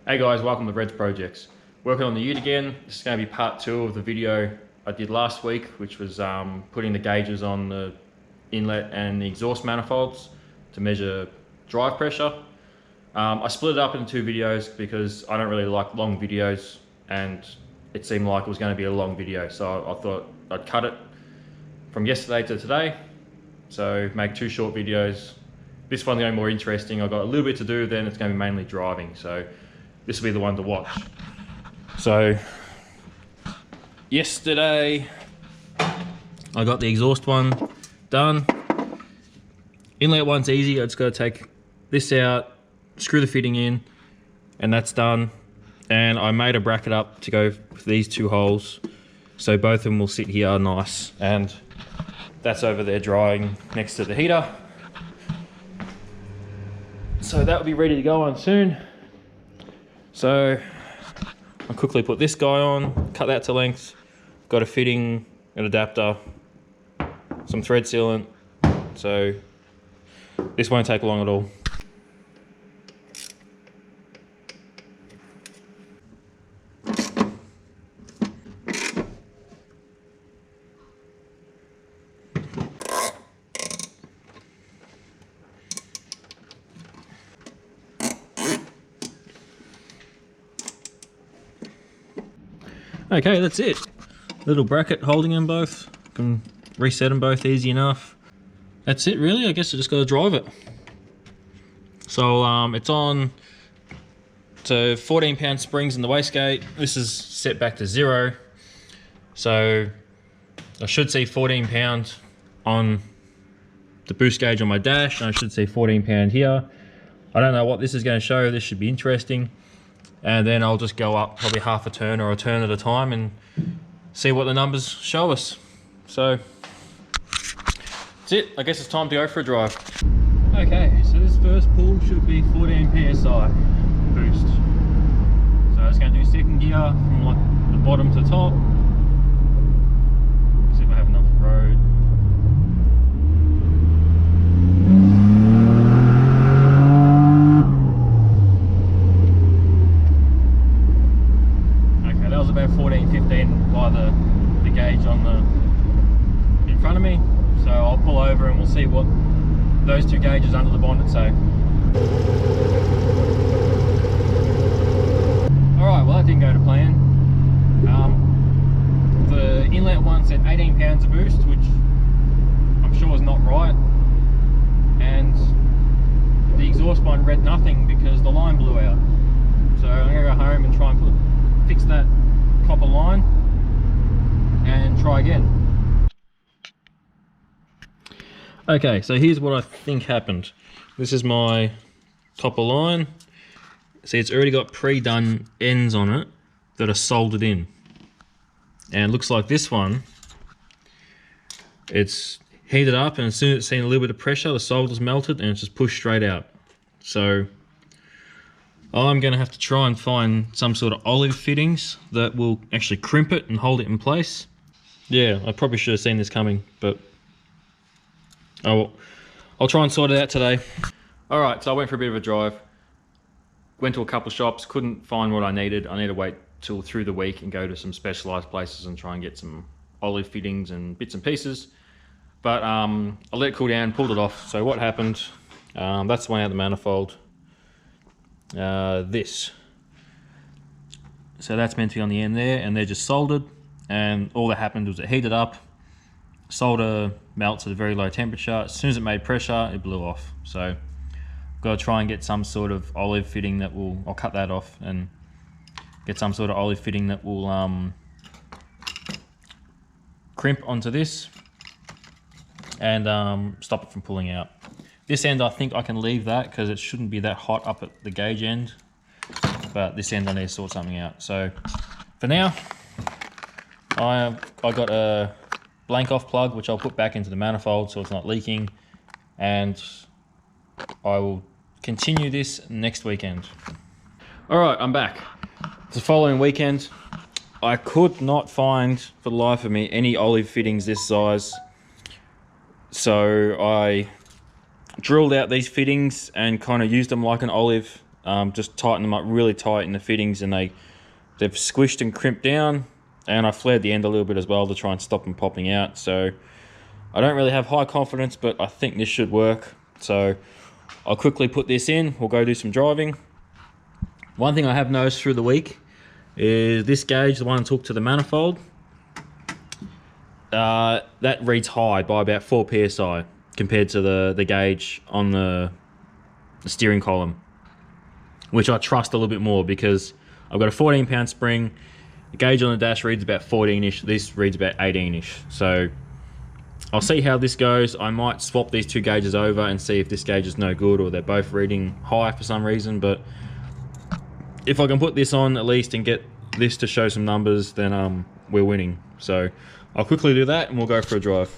Hey guys, welcome to Red's Projects. Working on the ute again. This is going to be part 2 of the video I did last week, which was putting the gauges on the inlet and the exhaust manifolds to measure drive pressure. I split it up into 2 videos because I don't really like long videos and it seemed like it was going to be a long video, so I thought I'd cut it from yesterday to today, so make 2 short videos. This one's going to be more interesting. I've got a little bit to do, then it's going to be mainly driving, so this will be the one to watch. So yesterday I got the exhaust one done. Inlet one's easy. I just got to take this out, screw the fitting in, and that's done. And I made a bracket up to go with these 2 holes, so both of them will sit here nice, and that's over there drying next to the heater. So that will be ready to go on soon. So I'll quickly put this guy on, cut that to length, got a fitting, an adapter, some thread sealant, so this won't take long at all. Okay, that's it. Little bracket holding them both. Can reset them both easy enough. That's it really, I guess I just gotta drive it. So it's on to 14-pound springs in the wastegate. This is set back to 0. So I should see 14-pound on the boost gauge on my dash, and I should see 14-pound here. I don't know what this is gonna show. This should be interesting. And then I'll just go up probably half a turn or a turn at a time and see what the numbers show us. So that's it. I guess it's time to go for a drive. Okay, so this first pull should be 14 PSI boost. So it's going to do second gear from like the bottom to top. See if I have enough road. About 14, 15 by the gauge on the in front of me, so I'll pull over and we'll see what those 2 gauges under the bonnet say. Alright, well that didn't go to plan. The inlet one said 18 pounds of boost, which I'm sure is not right, and the exhaust one read nothing because the line blew out. So I'm going to go home and try and fix that copper line and try again. Okay, so here's what I think happened. This is my copper line. See, it's already got pre-done ends on it that are soldered in, and it looks like this one, it's heated up, and as soon as it's seen a little bit of pressure, the solder's melted and it's just pushed straight out. So I'm going to have to try and find some sort of olive fittings that will actually crimp it and hold it in place. Yeah, I probably should have seen this coming, but oh well. I'll try and sort it out today. Alright, so I went for a bit of a drive. Went to a couple of shops, couldn't find what I needed. I need to wait till through the week and go to some specialised places and try and get some olive fittings and bits and pieces. But I let it cool down, pulled it off. So what happened, that's the one out of the manifold. This, so that's meant to be on the end there, and they're just soldered, and all that happened was it heated up, solder melts at a very low temperature. As soon as it made pressure, it blew off. So I've got to try and get some sort of olive fitting that will, I'll cut that off and get some sort of olive fitting that will crimp onto this and stop it from pulling out. This end I think I can leave that because it shouldn't be that hot up at the gauge end, but this end I need to sort something out. So for now, I got a blank off plug which I'll put back into the manifold so it's not leaking, and I will continue this next weekend. Alright, I'm back. The following weekend, I could not find for the life of me any olive fittings this size, so I drilled out these fittings and kind of used them like an olive just tighten them up really tight in the fittings, and they've squished and crimped down, and I flared the end a little bit as well to try and stop them popping out. So I don't really have high confidence, but I think this should work. So I'll quickly put this in, we'll go do some driving. One thing I have noticed through the week is this gauge, the one I took to the manifold, that reads high by about 4 psi compared to the gauge on the steering column, which I trust a little bit more because I've got a 14-pound spring. The gauge on the dash reads about 14-ish, this reads about 18-ish. So I'll see how this goes. I might swap these two gauges over and see if this gauge is no good or they're both reading high for some reason. But if I can put this on at least and get this to show some numbers, then we're winning. So I'll quickly do that and we'll go for a drive.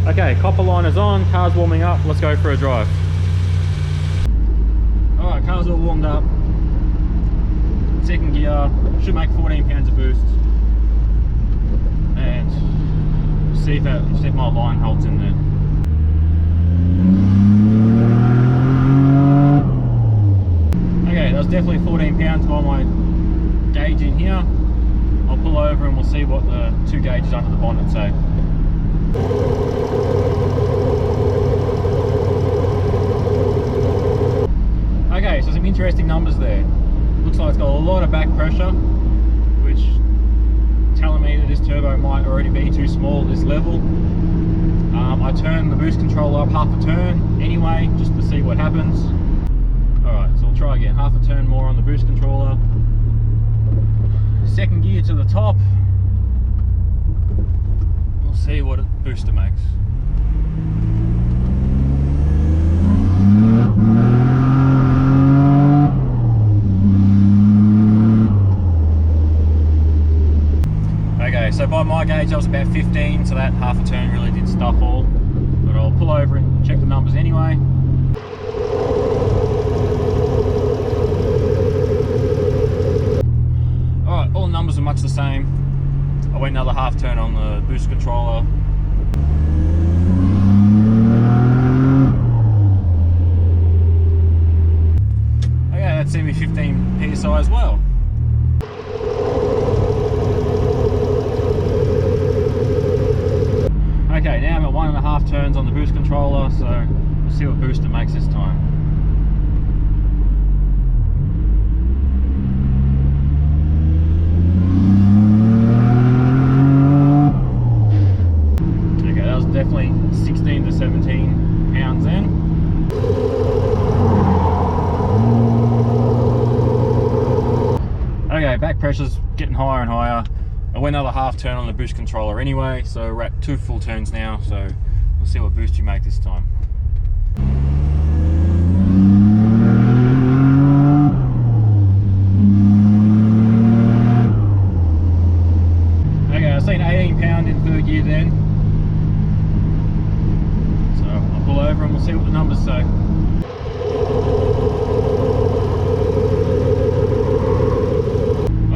Okay, copper line is on, car's warming up, let's go for a drive. Alright, car's all warmed up. Second gear, should make 14 pounds of boost. And see if my line holds in there. Okay, that was definitely 14 pounds by my gauge in here. I'll pull over and we'll see what the two gauges under the bonnet say. Okay, so some interesting numbers there. Looks like it's got a lot of back pressure, which telling me that this turbo might already be too small at this level. I turned the boost controller up half a turn anyway, just to see what happens. Alright, so we'll try again. Half a turn more on the boost controller. Second gear to the top. We'll see what a booster makes. Okay, so by my gauge I was about 15, so that half a turn really did stuff all. But I'll pull over and check the numbers anyway. Alright, all the numbers are much the same. I went another half turn on the boost controller. Okay, that sent me 15 psi as well. Okay, now I'm at 1.5 turns on the boost controller, so we'll see what booster makes this time. Okay, that was definitely 16 to 17 pounds in. Okay, back pressure's getting higher and higher. I went another half turn on the boost controller anyway, so we're at 2 full turns now, so we'll see what boost you make this time. Okay, I've seen 18 pound in third gear then. So I'll pull over and we'll see what the numbers say.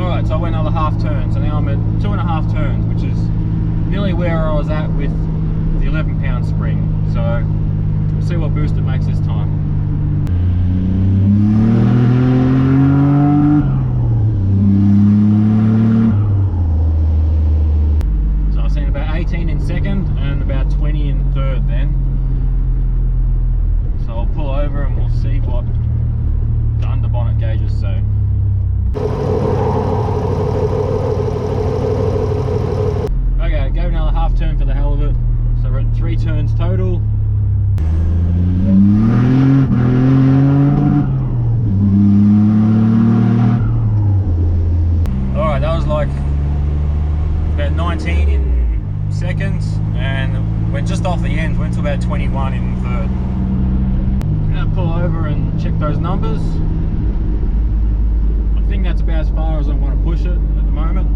Alright, so I went another half turn, so now I'm at 2.5 turns, which is nearly where I was at with the 11 pound spring. So we'll see what boost it makes this time. So I've seen about 18 in second and about 20 in third then. So I'll pull over and we'll see what the under bonnet gauges say. Okay, go another half turn for the hell of it. So we're at 3 turns total. Alright, that was like about 19 in seconds and went just off the end, went to about 21 in third. I'm gonna pull over and check those numbers. I think that's about as far as I want to push it at the moment.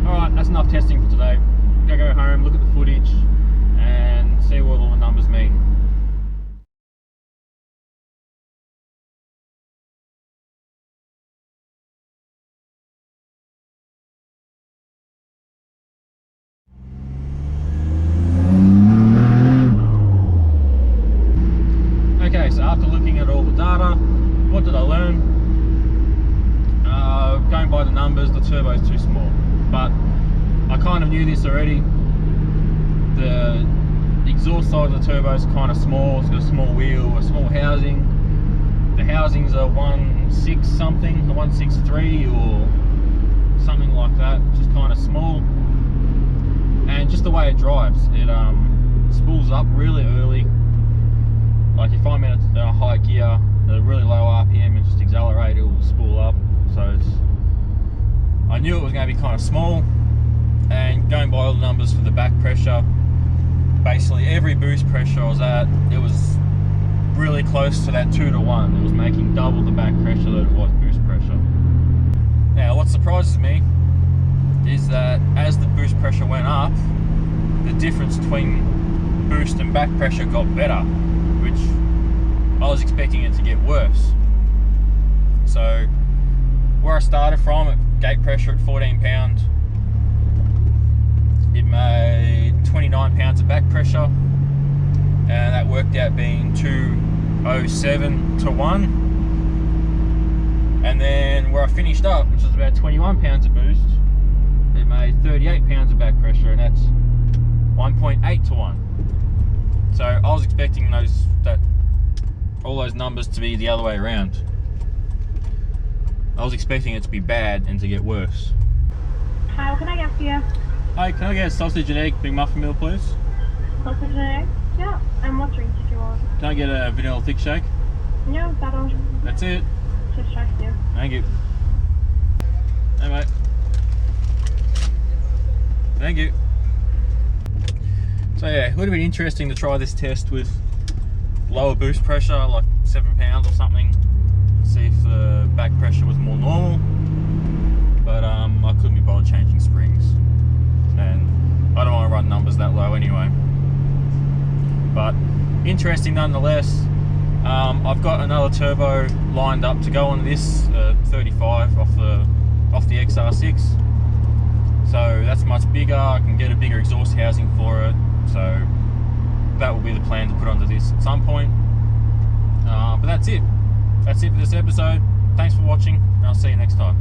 Alright, that's enough testing for today. I'm gonna go home, look at the footage and see what all the numbers mean. at all the data. What did I learn? Going by the numbers, the turbo's too small. But I kind of knew this already. The exhaust side of the turbo is kind of small. It's got a small wheel, a small housing. The housings are 1.6 something, a 1.63 or something like that, which is kind of small. And just the way it drives, it spools up really early. Like if I'm in a high gear at a really low RPM and just accelerate, it will spool up. So I knew it was going to be kind of small. And going by all the numbers for the back pressure, basically every boost pressure I was at, it was really close to that 2-to-1. It was making double the back pressure that it was boost pressure. Now what surprises me is that as the boost pressure went up, the difference between boost and back pressure got better, which I was expecting it to get worse. So where I started from at gate pressure at 14 pounds, it made 29 pounds of back pressure, and that worked out being 207 to 1. And then where I finished up, which was about 21 pounds of boost, it made 38 pounds of back pressure, and that's 1.8 to 1. So I was expecting all those numbers to be the other way around. I was expecting it to be bad and to get worse. Hi, what can I get for you? Hi, can I get a sausage and egg big muffin meal, please? Sausage and egg? Yeah. And what drinks if you want? Can I get a vanilla thick shake? No, that'll That's it. just trust you. Thank you. Hey mate. Thank you. So yeah, it would have been interesting to try this test with lower boost pressure, like 7 pounds or something. See if the back pressure was more normal. But I couldn't be bothered changing springs. And I don't want to run numbers that low anyway. But interesting nonetheless. I've got another turbo lined up to go on this 35 off the XR6. So that's much bigger. I can get a bigger exhaust housing for it. So that will be the plan to put onto this at some point. But that's it. That's it for this episode. Thanks for watching, and I'll see you next time.